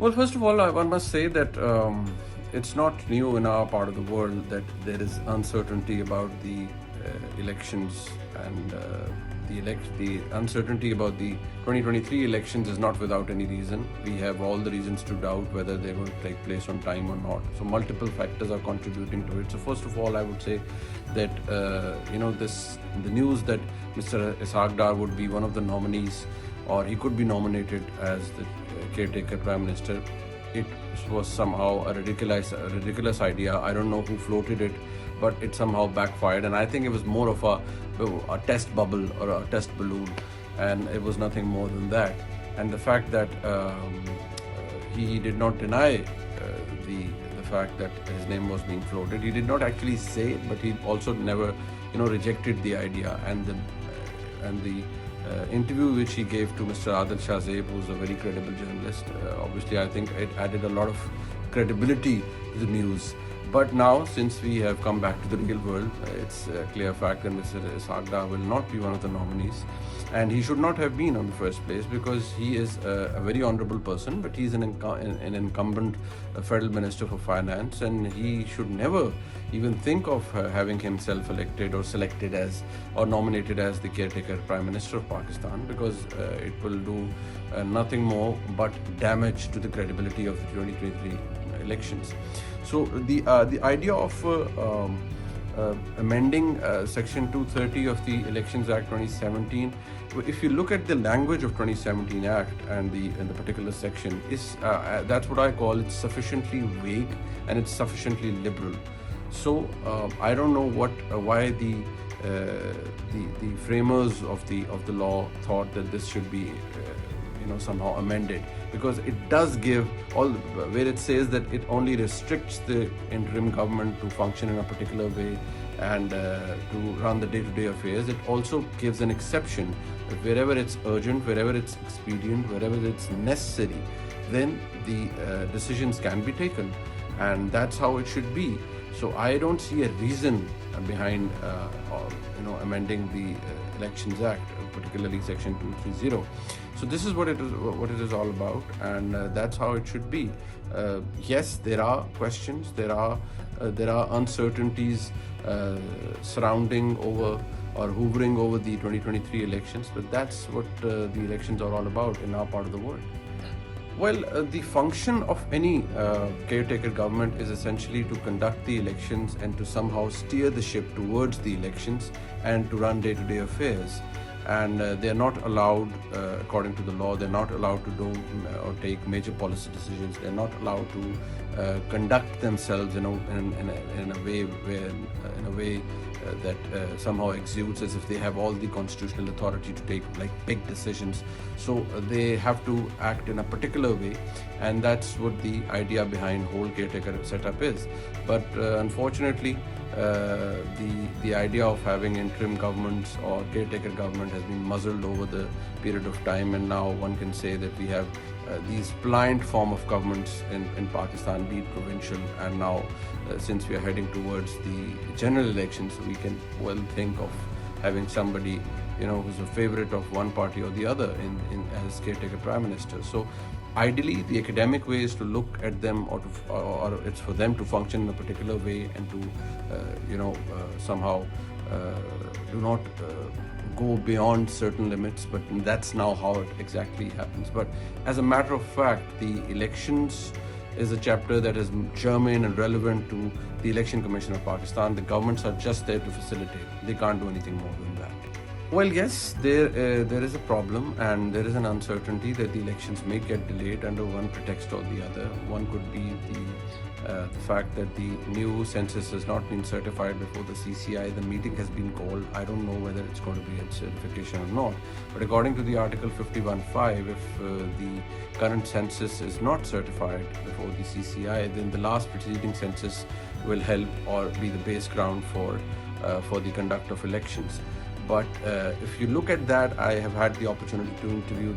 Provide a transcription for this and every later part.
Well, first of all, one must say that it's not new in our part of the world that there is uncertainty about the elections, and the uncertainty about the 2023 elections is not without any reason. We have all the reasons to doubt whether they're going to take place on time or not. So multiple factors are contributing to it. So first of all, I would say that the news that Mr. Ishaq Dar would be one of the nominees, or he could be nominated as the caretaker prime minister, it was somehow a ridiculous idea. I don't know who floated it, but it somehow backfired, and I think it was more of a test bubble or a test balloon, and it was nothing more than that. And the fact that he did not deny the fact that his name was being floated. He did not actually say it, but he also never rejected the idea. And the interview which he gave to Mr. Adil Shahzeb, who's a very credible journalist, obviously I think it added a lot of credibility to the news. But now, since we have come back to the real world, it's a clear fact that Mr. Ishaq Dar will not be one of the nominees, and he should not have been on the first place, because he is a very honorable person, but he's an incumbent federal minister for finance, and he should never even think of having himself elected or selected as or nominated as the caretaker prime minister of Pakistan, because it will do nothing more but damage to the credibility of the 2023 elections. So the idea of amending Section 230 of the Elections Act 2017, if you look at the language of 2017 Act and the particular section, is that's what I call it's sufficiently vague and it's sufficiently liberal. So I don't know why the framers of the law thought that this should be somehow amended, because it does give where it says that it only restricts the interim government to function in a particular way and to run the day-to-day affairs. It also gives an exception that wherever it's urgent, wherever it's expedient, wherever it's necessary, then the decisions can be taken, and that's how it should be. So I don't see a reason behind amending the Elections Act, particularly Section 230. So this is what it is all about, and that's how it should be. Yes, there are questions, there are uncertainties surrounding over or hovering over the 2023 elections, but that's what the elections are all about in our part of the world. Well, the function of any caretaker government is essentially to conduct the elections and to somehow steer the ship towards the elections and to run day-to-day affairs. And they are not allowed, according to the law, they're not allowed to do or take major policy decisions. They're not allowed to conduct themselves in a way that somehow exudes as if they have all the constitutional authority to take like big decisions. So they have to act in a particular way, and that's what the idea behind whole caretaker setup is. But unfortunately, the idea of having interim governments or caretaker government has been muzzled over the period of time, and now one can say that we have these blind form of governments in Pakistan, be it provincial, and now since we are heading towards the general elections, we can well think of having somebody who's a favorite of one party or the other in as caretaker prime minister. So ideally, the academic way is to look at them, or it's for them to function in a particular way and to somehow do not go beyond certain limits, but that's now how it exactly happens. But as a matter of fact, the elections is a chapter that is germane and relevant to the Election Commission of Pakistan. The governments are just there to facilitate. They can't do anything more than that. Well, yes, there is a problem, and there is an uncertainty that the elections may get delayed under one pretext or the other. One could be the fact that the new census has not been certified before the CCI. The meeting has been called. I don't know whether it's going to be a certification or not. But according to the Article 51(5), if the current census is not certified before the CCI, then the last preceding census will help or be the base ground for the conduct of elections. But if you look at that, I have had the opportunity to interview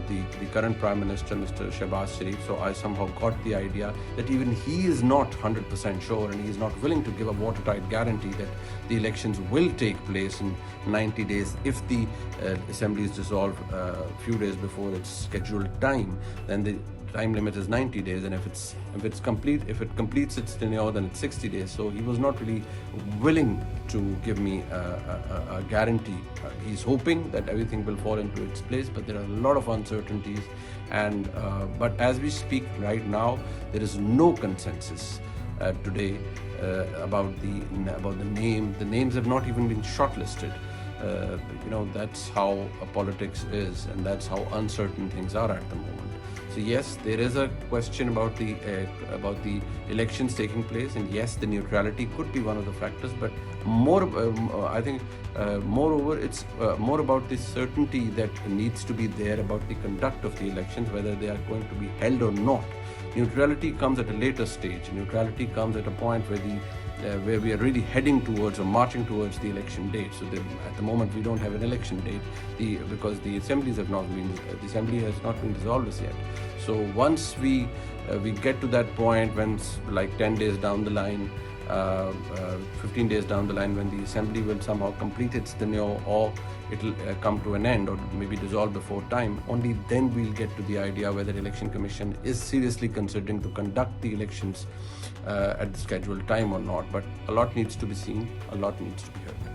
the current Prime Minister, Mr. Shehbaz Sharif. So I somehow got the idea that even he is not 100% sure, and he is not willing to give a watertight guarantee that the elections will take place in 90 days. If the assembly is dissolved a few days before its scheduled time, then the time limit is 90 days, and if it completes its tenure, then it's 60 days. So he was not really willing to give me a guarantee. He's hoping that everything will fall into its place, but there are a lot of uncertainties. And but as we speak right now, there is no consensus today about the name. The names have not even been shortlisted. That's how politics is, and that's how uncertain things are at the moment. So yes, there is a question about the elections taking place, and yes, the neutrality could be one of the factors. But I think moreover, it's more about the certainty that needs to be there about the conduct of the elections, whether they are going to be held or not. Neutrality comes at a later stage. Neutrality comes at a point where we are really heading towards or marching towards the election date. So at the moment we don't have an election date because the assembly has not been dissolved as yet. So once we get to that point, when like 10 days down the line, 15 days down the line, when the assembly will somehow complete its tenure, or it'll come to an end or maybe dissolve before time, only then we'll get to the idea whether the election commission is seriously considering to conduct the elections at the scheduled time or not. But a lot needs to be seen, a lot needs to be heard.